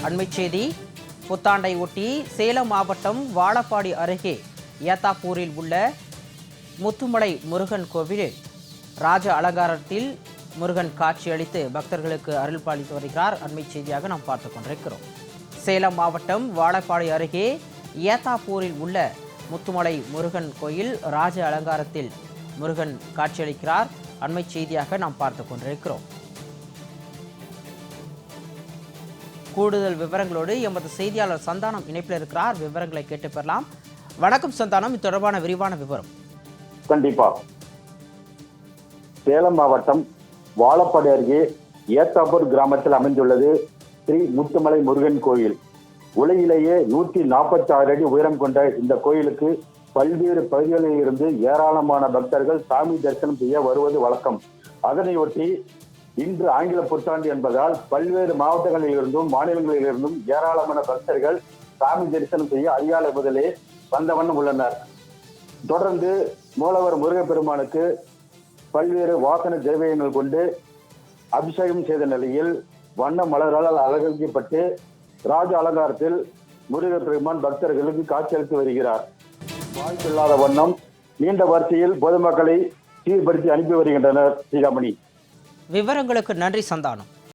அண்மைச் செய்தி. புத்தாண்டை ஒட்டி சேலம் மாவட்டம் வாழப்பாடி அருகே ஏத்தாப்பூரில் உள்ள முத்துமலை முருகன் கோவிலில் ராஜ அலங்காரத்தில் முருகன் காட்சியளித்து பக்தர்களுக்கு அருள் பாலித்து வருகிறார். அண்மைச் செய்தியாக நாம் பார்த்துக் கொண்டிருக்கிறோம். சேலம் மாவட்டம் வாழப்பாடி அருகே ஏத்தாப்பூரில் உள்ள முத்துமலை முருகன் கோயில் ராஜ அலங்காரத்தில் முருகன் காட்சியளிக்கிறார். அண்மைச் செய்தியாக நாம் பார்த்துக் கொண்டிருக்கிறோம். கூடுதல் விவரங்களோடு எமது செய்தியாளர் சந்தானம் இணைப்பில் இருக்கிறார். விவரங்களை கேட்டு பெறலாம். வணக்கம் சந்தானம், இது தொடர்பான விரிவான விவரம். கண்டிப்பா. சேலம் மாவட்டம் வாழப்பாடி அருகே ஏத்தாப்பூர் கிராமத்தில் அமைந்துள்ளது ஸ்ரீ முத்துமலை முருகன் கோயில். உலகிலேயே 146 அடி உயரம் கொண்ட இந்த கோயிலுக்கு பல்வேறு பகுதிகளில் இருந்து ஏராளமான பக்தர்கள் சாமி தரிசனம் செய்ய வருவது வழக்கம். அதனையொட்டி இன்று ஆங்கில புத்தாண்டு என்பதால் பல்வேறு மாவட்டங்களில் இருந்தும் மாநிலங்களில் இருந்தும் ஏராளமான பக்தர்கள் சாமி தரிசனம் செய்ய அதிகாலை முதலே வந்த வண்ணம் உள்ளனர். தொடர்ந்து மூலவர் முருகப்பெருமானுக்கு பல்வேறு வாசன திரவியங்கள் கொண்டு அபிஷேகம் செய்த நிலையில் வண்ண மலர்களால் அலங்கரிக்கப்பட்டு ராஜ அலங்காரத்தில் முருகப்பெருமான் பக்தர்களுக்கு காட்சியளித்து வருகிறார். வாய்ப்பில்லாத வண்ணம் நீண்ட வரிசையில் பொதுமக்களை சீர்படுத்தி அனுப்பி வருகின்றனர். ஸ்ரீராமணி, விவரங்களுக்கு நன்றி சந்தானம்.